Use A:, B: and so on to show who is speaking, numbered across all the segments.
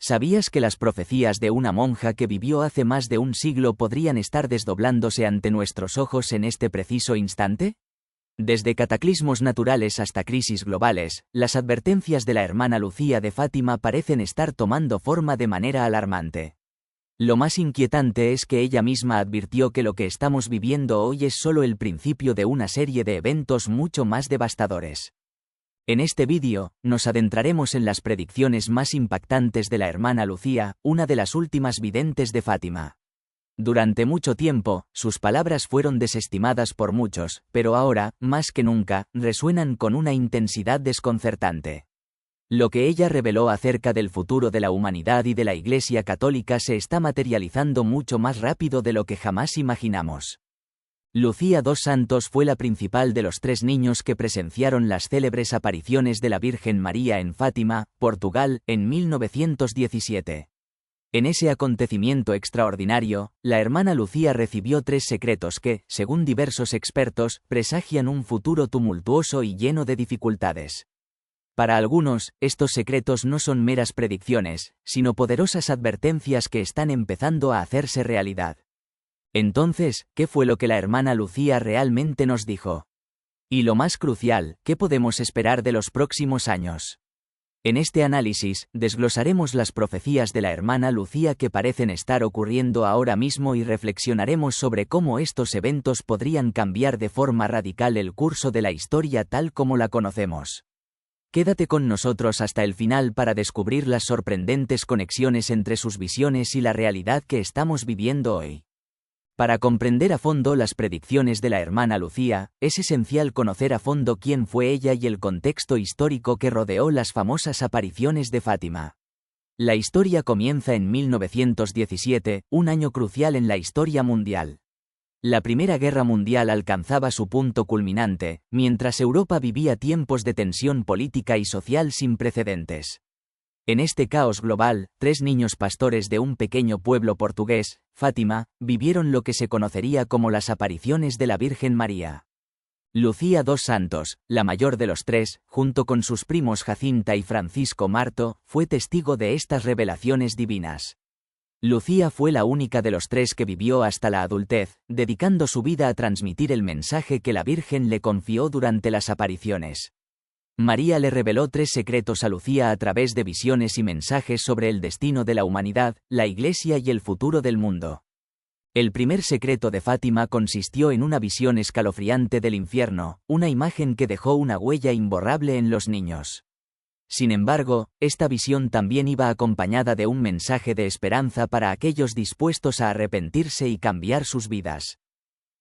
A: ¿Sabías que las profecías de una monja que vivió hace más de un siglo podrían estar desdoblándose ante nuestros ojos en este preciso instante? Desde cataclismos naturales hasta crisis globales, las advertencias de la hermana Lucía de Fátima parecen estar tomando forma de manera alarmante. Lo más inquietante es que ella misma advirtió que lo que estamos viviendo hoy es solo el principio de una serie de eventos mucho más devastadores. En este vídeo, nos adentraremos en las predicciones más impactantes de la hermana Lucía, una de las últimas videntes de Fátima. Durante mucho tiempo, sus palabras fueron desestimadas por muchos, pero ahora, más que nunca, resuenan con una intensidad desconcertante. Lo que ella reveló acerca del futuro de la humanidad y de la Iglesia Católica se está materializando mucho más rápido de lo que jamás imaginamos. Lucía dos Santos fue la principal de los 3 niños que presenciaron las célebres apariciones de la Virgen María en Fátima, Portugal, en 1917. En ese acontecimiento extraordinario, la hermana Lucía recibió 3 secretos que, según diversos expertos, presagian un futuro tumultuoso y lleno de dificultades. Para algunos, estos secretos no son meras predicciones, sino poderosas advertencias que están empezando a hacerse realidad. Entonces, ¿qué fue lo que la hermana Lucía realmente nos dijo? Y lo más crucial, ¿qué podemos esperar de los próximos años? En este análisis, desglosaremos las profecías de la hermana Lucía que parecen estar ocurriendo ahora mismo y reflexionaremos sobre cómo estos eventos podrían cambiar de forma radical el curso de la historia tal como la conocemos. Quédate con nosotros hasta el final para descubrir las sorprendentes conexiones entre sus visiones y la realidad que estamos viviendo hoy. Para comprender a fondo las predicciones de la hermana Lucía, es esencial conocer a fondo quién fue ella y el contexto histórico que rodeó las famosas apariciones de Fátima. La historia comienza en 1917, un año crucial en la historia mundial. La Primera Guerra Mundial alcanzaba su punto culminante, mientras Europa vivía tiempos de tensión política y social sin precedentes. En este caos global, 3 niños pastores de un pequeño pueblo portugués, Fátima, vivieron lo que se conocería como las apariciones de la Virgen María. Lucía dos Santos, la mayor de los 3, junto con sus primos Jacinta y Francisco Marto, fue testigo de estas revelaciones divinas. Lucía fue la única de los 3 que vivió hasta la adultez, dedicando su vida a transmitir el mensaje que la Virgen le confió durante las apariciones. María le reveló 3 secretos a Lucía a través de visiones y mensajes sobre el destino de la humanidad, la Iglesia y el futuro del mundo. El primer secreto de Fátima consistió en una visión escalofriante del infierno, una imagen que dejó una huella imborrable en los niños. Sin embargo, esta visión también iba acompañada de un mensaje de esperanza para aquellos dispuestos a arrepentirse y cambiar sus vidas.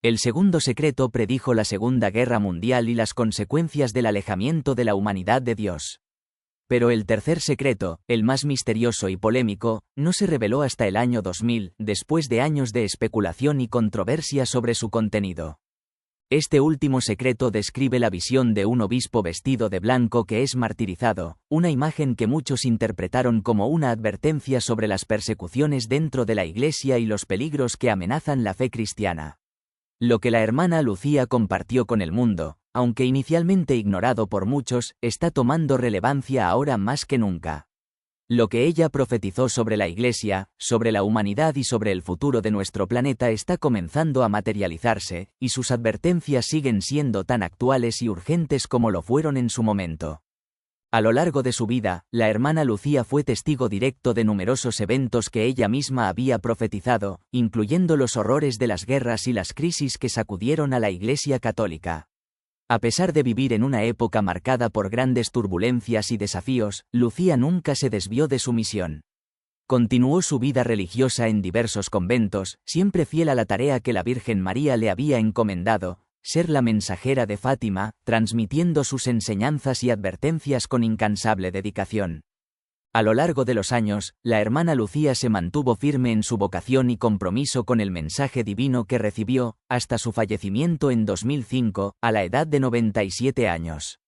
A: El segundo secreto predijo la Segunda Guerra Mundial y las consecuencias del alejamiento de la humanidad de Dios. Pero el tercer secreto, el más misterioso y polémico, no se reveló hasta el año 2000, después de años de especulación y controversia sobre su contenido. Este último secreto describe la visión de un obispo vestido de blanco que es martirizado, una imagen que muchos interpretaron como una advertencia sobre las persecuciones dentro de la Iglesia y los peligros que amenazan la fe cristiana. Lo que la hermana Lucía compartió con el mundo, aunque inicialmente ignorado por muchos, está tomando relevancia ahora más que nunca. Lo que ella profetizó sobre la Iglesia, sobre la humanidad y sobre el futuro de nuestro planeta está comenzando a materializarse, y sus advertencias siguen siendo tan actuales y urgentes como lo fueron en su momento. A lo largo de su vida, la hermana Lucía fue testigo directo de numerosos eventos que ella misma había profetizado, incluyendo los horrores de las guerras y las crisis que sacudieron a la Iglesia Católica. A pesar de vivir en una época marcada por grandes turbulencias y desafíos, Lucía nunca se desvió de su misión. Continuó su vida religiosa en diversos conventos, siempre fiel a la tarea que la Virgen María le había encomendado, ser la mensajera de Fátima, transmitiendo sus enseñanzas y advertencias con incansable dedicación. A lo largo de los años, la hermana Lucía se mantuvo firme en su vocación y compromiso con el mensaje divino que recibió, hasta su fallecimiento en 2005, a la edad de 97 años.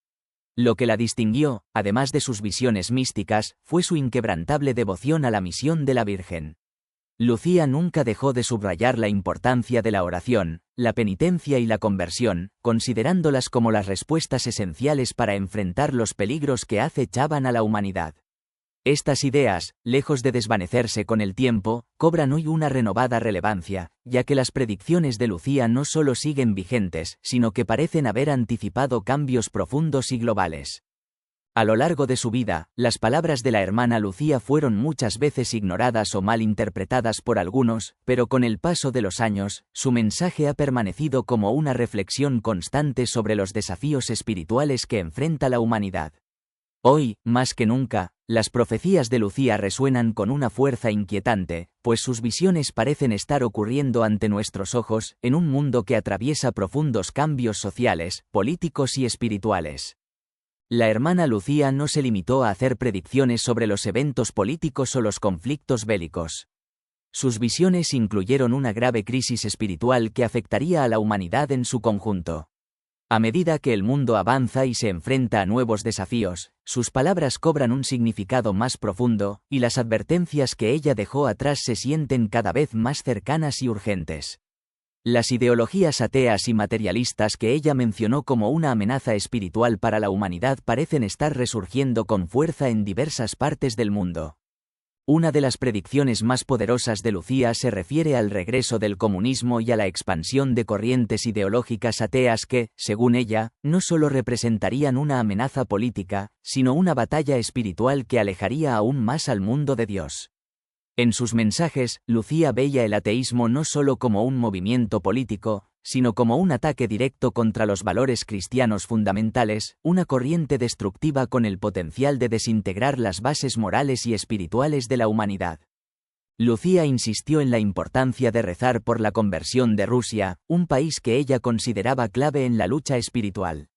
A: Lo que la distinguió, además de sus visiones místicas, fue su inquebrantable devoción a la misión de la Virgen. Lucía nunca dejó de subrayar la importancia de la oración, la penitencia y la conversión, considerándolas como las respuestas esenciales para enfrentar los peligros que acechaban a la humanidad. Estas ideas, lejos de desvanecerse con el tiempo, cobran hoy una renovada relevancia, ya que las predicciones de Lucía no solo siguen vigentes, sino que parecen haber anticipado cambios profundos y globales. A lo largo de su vida, las palabras de la hermana Lucía fueron muchas veces ignoradas o mal interpretadas por algunos, pero con el paso de los años, su mensaje ha permanecido como una reflexión constante sobre los desafíos espirituales que enfrenta la humanidad. Hoy, más que nunca, las profecías de Lucía resuenan con una fuerza inquietante, pues sus visiones parecen estar ocurriendo ante nuestros ojos, en un mundo que atraviesa profundos cambios sociales, políticos y espirituales. La hermana Lucía no se limitó a hacer predicciones sobre los eventos políticos o los conflictos bélicos. Sus visiones incluyeron una grave crisis espiritual que afectaría a la humanidad en su conjunto. A medida que el mundo avanza y se enfrenta a nuevos desafíos, sus palabras cobran un significado más profundo, y las advertencias que ella dejó atrás se sienten cada vez más cercanas y urgentes. Las ideologías ateas y materialistas que ella mencionó como una amenaza espiritual para la humanidad parecen estar resurgiendo con fuerza en diversas partes del mundo. Una de las predicciones más poderosas de Lucía se refiere al regreso del comunismo y a la expansión de corrientes ideológicas ateas que, según ella, no solo representarían una amenaza política, sino una batalla espiritual que alejaría aún más al mundo de Dios. En sus mensajes, Lucía veía el ateísmo no solo como un movimiento político, sino como un ataque directo contra los valores cristianos fundamentales, una corriente destructiva con el potencial de desintegrar las bases morales y espirituales de la humanidad. Lucía insistió en la importancia de rezar por la conversión de Rusia, un país que ella consideraba clave en la lucha espiritual.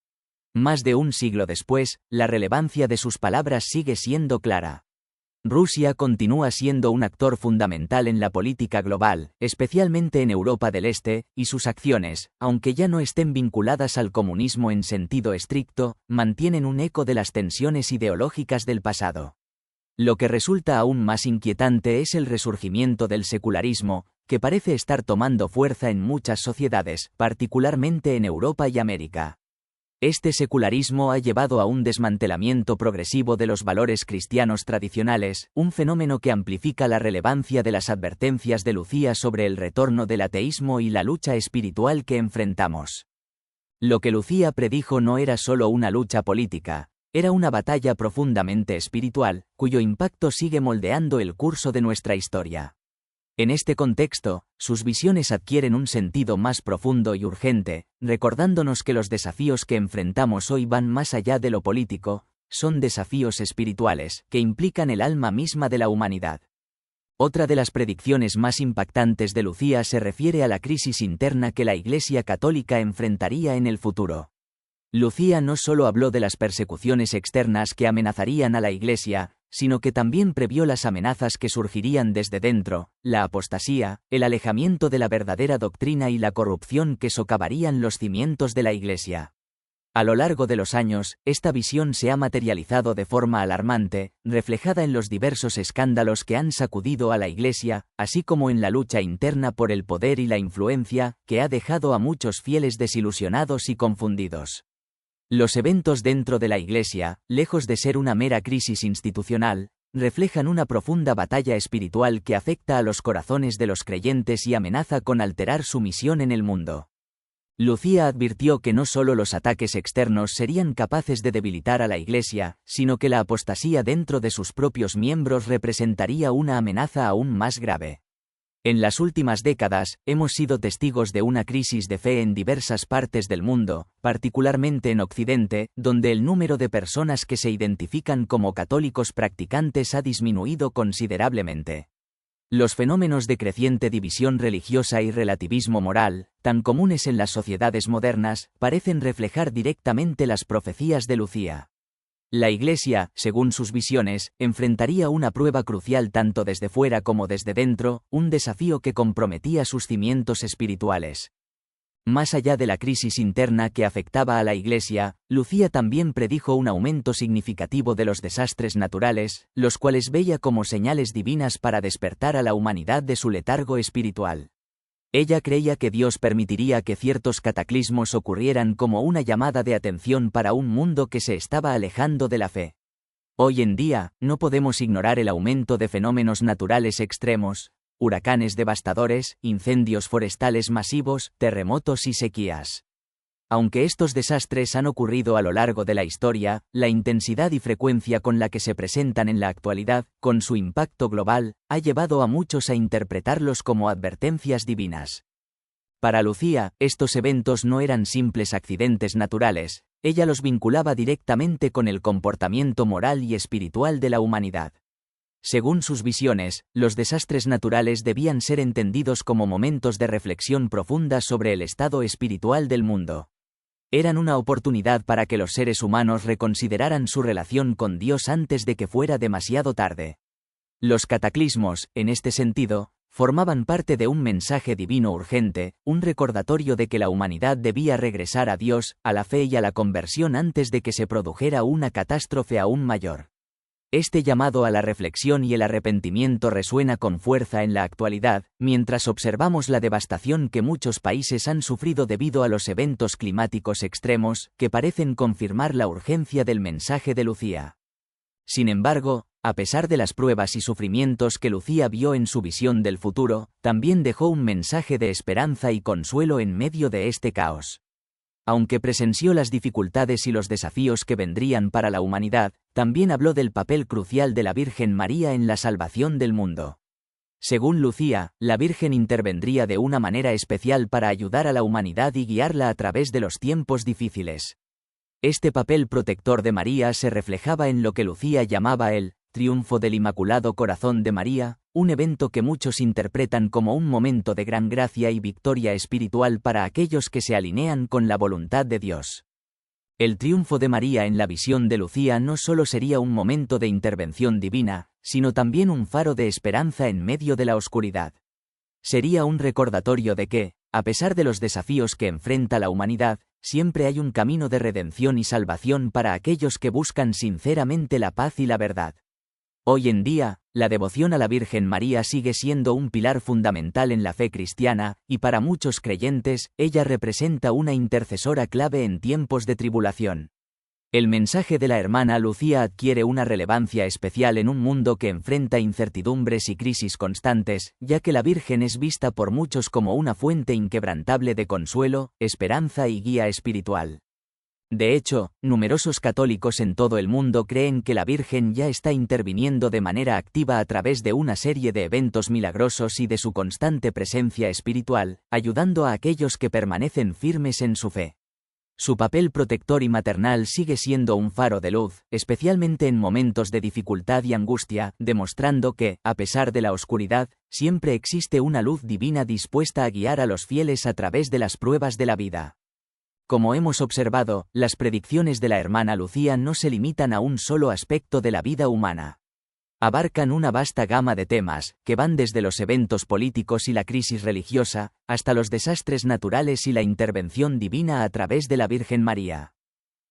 A: Más de un siglo después, la relevancia de sus palabras sigue siendo clara. Rusia continúa siendo un actor fundamental en la política global, especialmente en Europa del Este, y sus acciones, aunque ya no estén vinculadas al comunismo en sentido estricto, mantienen un eco de las tensiones ideológicas del pasado. Lo que resulta aún más inquietante es el resurgimiento del secularismo, que parece estar tomando fuerza en muchas sociedades, particularmente en Europa y América. Este secularismo ha llevado a un desmantelamiento progresivo de los valores cristianos tradicionales, un fenómeno que amplifica la relevancia de las advertencias de Lucía sobre el retorno del ateísmo y la lucha espiritual que enfrentamos. Lo que Lucía predijo no era solo una lucha política, era una batalla profundamente espiritual, cuyo impacto sigue moldeando el curso de nuestra historia. En este contexto, sus visiones adquieren un sentido más profundo y urgente, recordándonos que los desafíos que enfrentamos hoy van más allá de lo político, son desafíos espirituales, que implican el alma misma de la humanidad. Otra de las predicciones más impactantes de Lucía se refiere a la crisis interna que la Iglesia Católica enfrentaría en el futuro. Lucía no solo habló de las persecuciones externas que amenazarían a la Iglesia, sino que también previó las amenazas que surgirían desde dentro, la apostasía, el alejamiento de la verdadera doctrina y la corrupción que socavarían los cimientos de la Iglesia. A lo largo de los años, esta visión se ha materializado de forma alarmante, reflejada en los diversos escándalos que han sacudido a la Iglesia, así como en la lucha interna por el poder y la influencia, que ha dejado a muchos fieles desilusionados y confundidos. Los eventos dentro de la Iglesia, lejos de ser una mera crisis institucional, reflejan una profunda batalla espiritual que afecta a los corazones de los creyentes y amenaza con alterar su misión en el mundo. Lucía advirtió que no solo los ataques externos serían capaces de debilitar a la Iglesia, sino que la apostasía dentro de sus propios miembros representaría una amenaza aún más grave. En las últimas décadas, hemos sido testigos de una crisis de fe en diversas partes del mundo, particularmente en Occidente, donde el número de personas que se identifican como católicos practicantes ha disminuido considerablemente. Los fenómenos de creciente división religiosa y relativismo moral, tan comunes en las sociedades modernas, parecen reflejar directamente las profecías de Lucía. La Iglesia, según sus visiones, enfrentaría una prueba crucial tanto desde fuera como desde dentro, un desafío que comprometía sus cimientos espirituales. Más allá de la crisis interna que afectaba a la Iglesia, Lucía también predijo un aumento significativo de los desastres naturales, los cuales veía como señales divinas para despertar a la humanidad de su letargo espiritual. Ella creía que Dios permitiría que ciertos cataclismos ocurrieran como una llamada de atención para un mundo que se estaba alejando de la fe. Hoy en día, no podemos ignorar el aumento de fenómenos naturales extremos, huracanes devastadores, incendios forestales masivos, terremotos y sequías. Aunque estos desastres han ocurrido a lo largo de la historia, la intensidad y frecuencia con la que se presentan en la actualidad, con su impacto global, ha llevado a muchos a interpretarlos como advertencias divinas. Para Lucía, estos eventos no eran simples accidentes naturales, ella los vinculaba directamente con el comportamiento moral y espiritual de la humanidad. Según sus visiones, los desastres naturales debían ser entendidos como momentos de reflexión profunda sobre el estado espiritual del mundo. Eran una oportunidad para que los seres humanos reconsideraran su relación con Dios antes de que fuera demasiado tarde. Los cataclismos, en este sentido, formaban parte de un mensaje divino urgente, un recordatorio de que la humanidad debía regresar a Dios, a la fe y a la conversión antes de que se produjera una catástrofe aún mayor. Este llamado a la reflexión y el arrepentimiento resuena con fuerza en la actualidad, mientras observamos la devastación que muchos países han sufrido debido a los eventos climáticos extremos, que parecen confirmar la urgencia del mensaje de Lucía. Sin embargo, a pesar de las pruebas y sufrimientos que Lucía vio en su visión del futuro, también dejó un mensaje de esperanza y consuelo en medio de este caos. Aunque presenció las dificultades y los desafíos que vendrían para la humanidad, también habló del papel crucial de la Virgen María en la salvación del mundo. Según Lucía, la Virgen intervendría de una manera especial para ayudar a la humanidad y guiarla a través de los tiempos difíciles. Este papel protector de María se reflejaba en lo que Lucía llamaba el triunfo del Inmaculado Corazón de María, un evento que muchos interpretan como un momento de gran gracia y victoria espiritual para aquellos que se alinean con la voluntad de Dios. El triunfo de María en la visión de Lucía no solo sería un momento de intervención divina, sino también un faro de esperanza en medio de la oscuridad. Sería un recordatorio de que, a pesar de los desafíos que enfrenta la humanidad, siempre hay un camino de redención y salvación para aquellos que buscan sinceramente la paz y la verdad. Hoy en día, la devoción a la Virgen María sigue siendo un pilar fundamental en la fe cristiana, y para muchos creyentes, ella representa una intercesora clave en tiempos de tribulación. El mensaje de la hermana Lucía adquiere una relevancia especial en un mundo que enfrenta incertidumbres y crisis constantes, ya que la Virgen es vista por muchos como una fuente inquebrantable de consuelo, esperanza y guía espiritual. De hecho, numerosos católicos en todo el mundo creen que la Virgen ya está interviniendo de manera activa a través de una serie de eventos milagrosos y de su constante presencia espiritual, ayudando a aquellos que permanecen firmes en su fe. Su papel protector y maternal sigue siendo un faro de luz, especialmente en momentos de dificultad y angustia, demostrando que, a pesar de la oscuridad, siempre existe una luz divina dispuesta a guiar a los fieles a través de las pruebas de la vida. Como hemos observado, las predicciones de la hermana Lucía no se limitan a un solo aspecto de la vida humana. Abarcan una vasta gama de temas, que van desde los eventos políticos y la crisis religiosa, hasta los desastres naturales y la intervención divina a través de la Virgen María.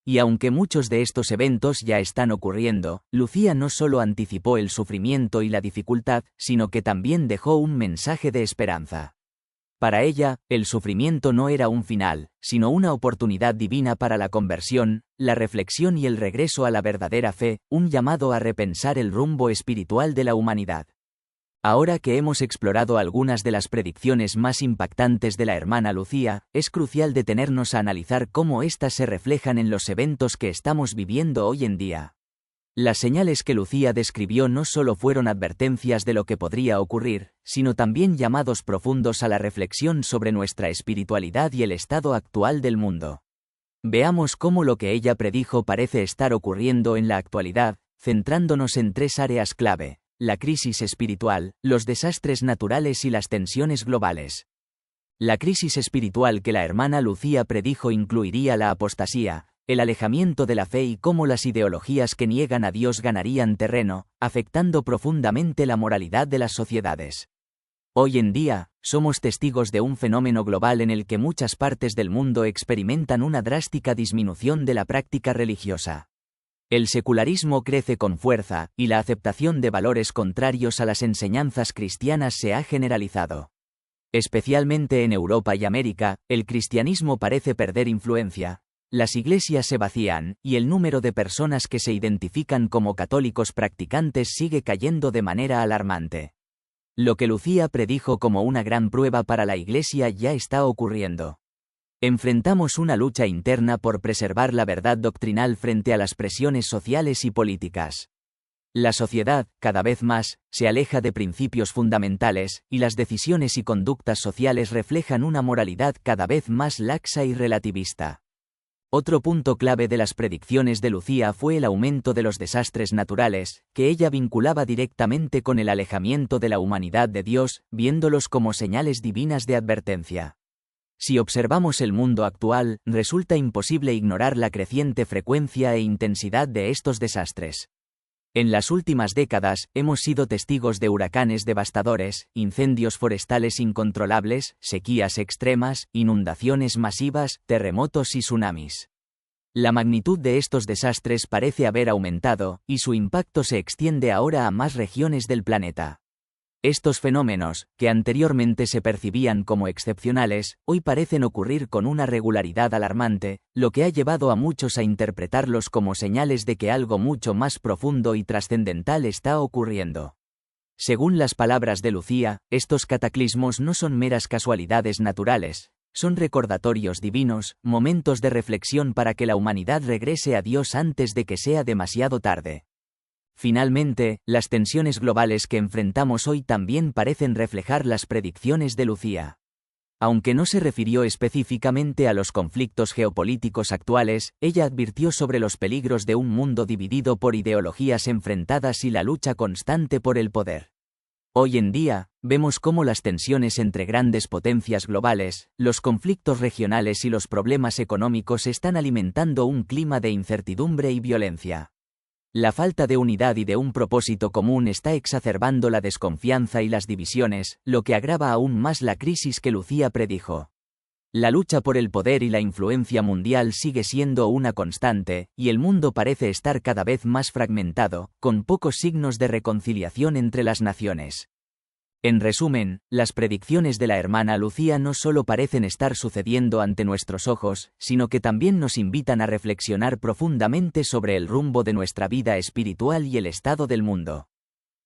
A: Y aunque muchos de estos eventos ya están ocurriendo, Lucía no solo anticipó el sufrimiento y la dificultad, sino que también dejó un mensaje de esperanza. Para ella, el sufrimiento no era un final, sino una oportunidad divina para la conversión, la reflexión y el regreso a la verdadera fe, un llamado a repensar el rumbo espiritual de la humanidad. Ahora que hemos explorado algunas de las predicciones más impactantes de la hermana Lucía, es crucial detenernos a analizar cómo éstas se reflejan en los eventos que estamos viviendo hoy en día. Las señales que Lucía describió no solo fueron advertencias de lo que podría ocurrir, sino también llamados profundos a la reflexión sobre nuestra espiritualidad y el estado actual del mundo. Veamos cómo lo que ella predijo parece estar ocurriendo en la actualidad, centrándonos en tres áreas clave: la crisis espiritual, los desastres naturales y las tensiones globales. La crisis espiritual que la hermana Lucía predijo incluiría la apostasía, el alejamiento de la fe y cómo las ideologías que niegan a Dios ganarían terreno, afectando profundamente la moralidad de las sociedades. Hoy en día, somos testigos de un fenómeno global en el que muchas partes del mundo experimentan una drástica disminución de la práctica religiosa. El secularismo crece con fuerza, y la aceptación de valores contrarios a las enseñanzas cristianas se ha generalizado. Especialmente en Europa y América, el cristianismo parece perder influencia, las iglesias se vacían, y el número de personas que se identifican como católicos practicantes sigue cayendo de manera alarmante. Lo que Lucía predijo como una gran prueba para la Iglesia ya está ocurriendo. Enfrentamos una lucha interna por preservar la verdad doctrinal frente a las presiones sociales y políticas. La sociedad, cada vez más, se aleja de principios fundamentales, y las decisiones y conductas sociales reflejan una moralidad cada vez más laxa y relativista. Otro punto clave de las predicciones de Lucía fue el aumento de los desastres naturales, que ella vinculaba directamente con el alejamiento de la humanidad de Dios, viéndolos como señales divinas de advertencia. Si observamos el mundo actual, resulta imposible ignorar la creciente frecuencia e intensidad de estos desastres. En las últimas décadas, hemos sido testigos de huracanes devastadores, incendios forestales incontrolables, sequías extremas, inundaciones masivas, terremotos y tsunamis. La magnitud de estos desastres parece haber aumentado, y su impacto se extiende ahora a más regiones del planeta. Estos fenómenos, que anteriormente se percibían como excepcionales, hoy parecen ocurrir con una regularidad alarmante, lo que ha llevado a muchos a interpretarlos como señales de que algo mucho más profundo y trascendental está ocurriendo. Según las palabras de Lucía, estos cataclismos no son meras casualidades naturales, son recordatorios divinos, momentos de reflexión para que la humanidad regrese a Dios antes de que sea demasiado tarde. Finalmente, las tensiones globales que enfrentamos hoy también parecen reflejar las predicciones de Lucía. Aunque no se refirió específicamente a los conflictos geopolíticos actuales, ella advirtió sobre los peligros de un mundo dividido por ideologías enfrentadas y la lucha constante por el poder. Hoy en día, vemos cómo las tensiones entre grandes potencias globales, los conflictos regionales y los problemas económicos están alimentando un clima de incertidumbre y violencia. La falta de unidad y de un propósito común está exacerbando la desconfianza y las divisiones, lo que agrava aún más la crisis que Lucía predijo. La lucha por el poder y la influencia mundial sigue siendo una constante, y el mundo parece estar cada vez más fragmentado, con pocos signos de reconciliación entre las naciones. En resumen, las predicciones de la hermana Lucía no solo parecen estar sucediendo ante nuestros ojos, sino que también nos invitan a reflexionar profundamente sobre el rumbo de nuestra vida espiritual y el estado del mundo.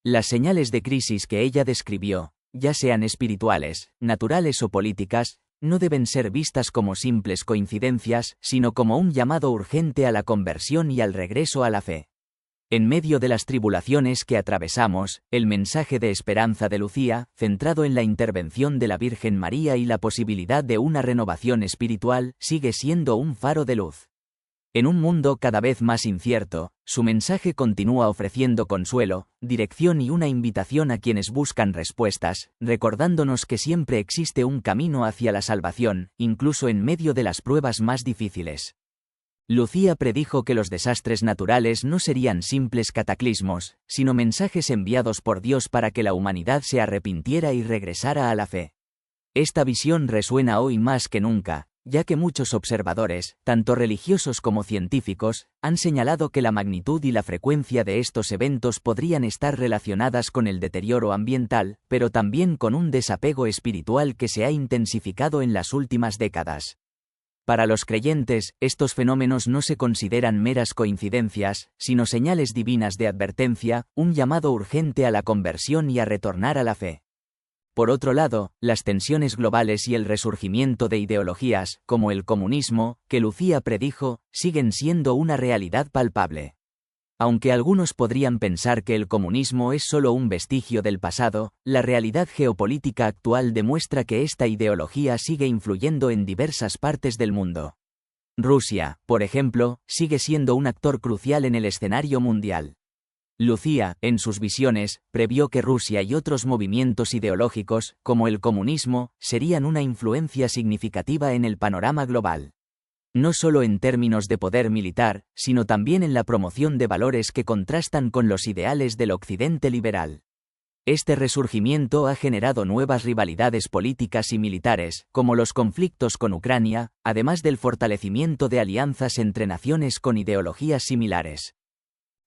A: Las señales de crisis que ella describió, ya sean espirituales, naturales o políticas, no deben ser vistas como simples coincidencias, sino como un llamado urgente a la conversión y al regreso a la fe. En medio de las tribulaciones que atravesamos, el mensaje de esperanza de Lucía, centrado en la intervención de la Virgen María y la posibilidad de una renovación espiritual, sigue siendo un faro de luz. En un mundo cada vez más incierto, su mensaje continúa ofreciendo consuelo, dirección y una invitación a quienes buscan respuestas, recordándonos que siempre existe un camino hacia la salvación, incluso en medio de las pruebas más difíciles. Lucía predijo que los desastres naturales no serían simples cataclismos, sino mensajes enviados por Dios para que la humanidad se arrepintiera y regresara a la fe. Esta visión resuena hoy más que nunca, ya que muchos observadores, tanto religiosos como científicos, han señalado que la magnitud y la frecuencia de estos eventos podrían estar relacionadas con el deterioro ambiental, pero también con un desapego espiritual que se ha intensificado en las últimas décadas. Para los creyentes, estos fenómenos no se consideran meras coincidencias, sino señales divinas de advertencia, un llamado urgente a la conversión y a retornar a la fe. Por otro lado, las tensiones globales y el resurgimiento de ideologías, como el comunismo, que Lucía predijo, siguen siendo una realidad palpable. Aunque algunos podrían pensar que el comunismo es solo un vestigio del pasado, la realidad geopolítica actual demuestra que esta ideología sigue influyendo en diversas partes del mundo. Rusia, por ejemplo, sigue siendo un actor crucial en el escenario mundial. Lucía, en sus visiones, previó que Rusia y otros movimientos ideológicos, como el comunismo, serían una influencia significativa en el panorama global. No solo en términos de poder militar, sino también en la promoción de valores que contrastan con los ideales del Occidente liberal. Este resurgimiento ha generado nuevas rivalidades políticas y militares, como los conflictos con Ucrania, además del fortalecimiento de alianzas entre naciones con ideologías similares.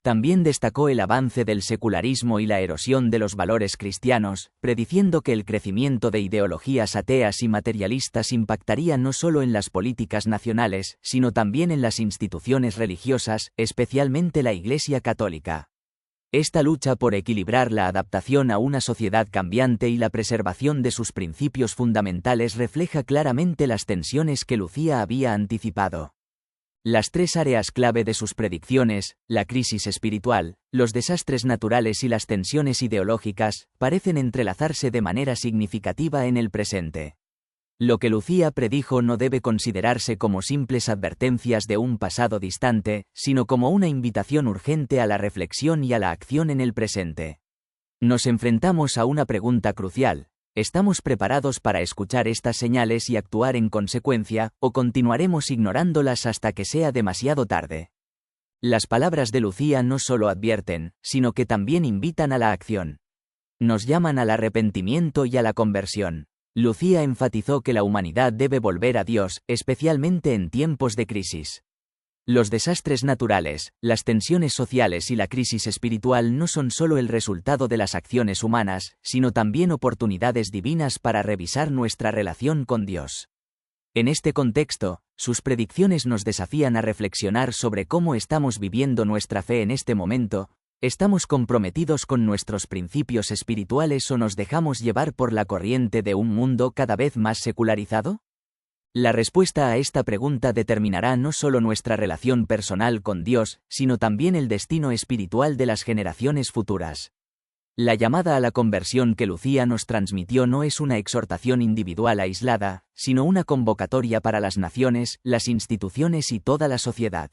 A: También destacó el avance del secularismo y la erosión de los valores cristianos, prediciendo que el crecimiento de ideologías ateas y materialistas impactaría no solo en las políticas nacionales, sino también en las instituciones religiosas, especialmente la Iglesia Católica. Esta lucha por equilibrar la adaptación a una sociedad cambiante y la preservación de sus principios fundamentales refleja claramente las tensiones que Lucía había anticipado. Las tres áreas clave de sus predicciones, la crisis espiritual, los desastres naturales y las tensiones ideológicas, parecen entrelazarse de manera significativa en el presente. Lo que Lucía predijo no debe considerarse como simples advertencias de un pasado distante, sino como una invitación urgente a la reflexión y a la acción en el presente. Nos enfrentamos a una pregunta crucial. ¿Estamos preparados para escuchar estas señales y actuar en consecuencia, o continuaremos ignorándolas hasta que sea demasiado tarde? Las palabras de Lucía no solo advierten, sino que también invitan a la acción. Nos llaman al arrepentimiento y a la conversión. Lucía enfatizó que la humanidad debe volver a Dios, especialmente en tiempos de crisis. Los desastres naturales, las tensiones sociales y la crisis espiritual no son solo el resultado de las acciones humanas, sino también oportunidades divinas para revisar nuestra relación con Dios. En este contexto, sus predicciones nos desafían a reflexionar sobre cómo estamos viviendo nuestra fe en este momento. ¿Estamos comprometidos con nuestros principios espirituales o nos dejamos llevar por la corriente de un mundo cada vez más secularizado? La respuesta a esta pregunta determinará no solo nuestra relación personal con Dios, sino también el destino espiritual de las generaciones futuras. La llamada a la conversión que Lucía nos transmitió no es una exhortación individual aislada, sino una convocatoria para las naciones, las instituciones y toda la sociedad.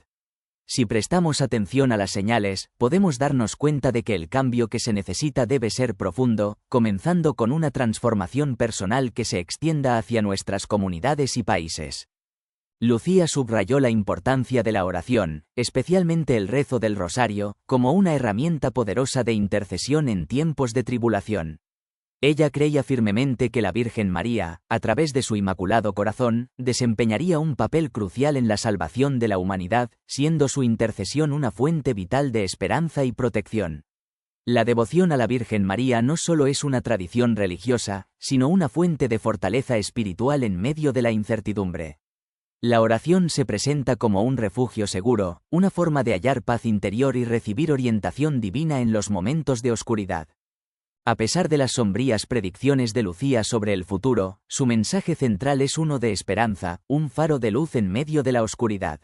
A: Si prestamos atención a las señales, podemos darnos cuenta de que el cambio que se necesita debe ser profundo, comenzando con una transformación personal que se extienda hacia nuestras comunidades y países. Lucía subrayó la importancia de la oración, especialmente el rezo del rosario, como una herramienta poderosa de intercesión en tiempos de tribulación. Ella creía firmemente que la Virgen María, a través de su Inmaculado Corazón, desempeñaría un papel crucial en la salvación de la humanidad, siendo su intercesión una fuente vital de esperanza y protección. La devoción a la Virgen María no solo es una tradición religiosa, sino una fuente de fortaleza espiritual en medio de la incertidumbre. La oración se presenta como un refugio seguro, una forma de hallar paz interior y recibir orientación divina en los momentos de oscuridad. A pesar de las sombrías predicciones de Lucía sobre el futuro, su mensaje central es uno de esperanza, un faro de luz en medio de la oscuridad.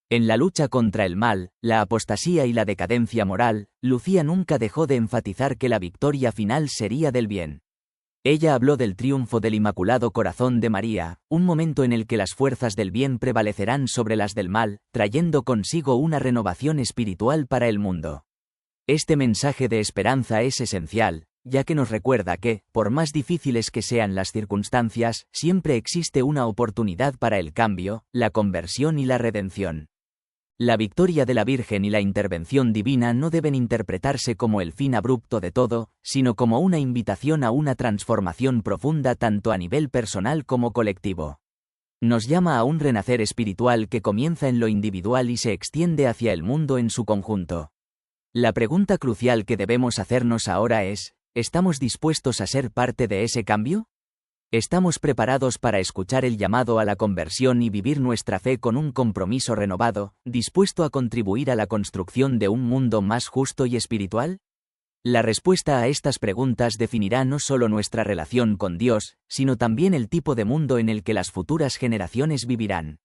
A: En la lucha contra el mal, la apostasía y la decadencia moral, Lucía nunca dejó de enfatizar que la victoria final sería del bien. Ella habló del triunfo del Inmaculado Corazón de María, un momento en el que las fuerzas del bien prevalecerán sobre las del mal, trayendo consigo una renovación espiritual para el mundo. Este mensaje de esperanza es esencial, ya que nos recuerda que, por más difíciles que sean las circunstancias, siempre existe una oportunidad para el cambio, la conversión y la redención. La victoria de la Virgen y la intervención divina no deben interpretarse como el fin abrupto de todo, sino como una invitación a una transformación profunda tanto a nivel personal como colectivo. Nos llama a un renacer espiritual que comienza en lo individual y se extiende hacia el mundo en su conjunto. La pregunta crucial que debemos hacernos ahora es, ¿estamos dispuestos a ser parte de ese cambio? ¿Estamos preparados para escuchar el llamado a la conversión y vivir nuestra fe con un compromiso renovado, dispuesto a contribuir a la construcción de un mundo más justo y espiritual? La respuesta a estas preguntas definirá no solo nuestra relación con Dios, sino también el tipo de mundo en el que las futuras generaciones vivirán.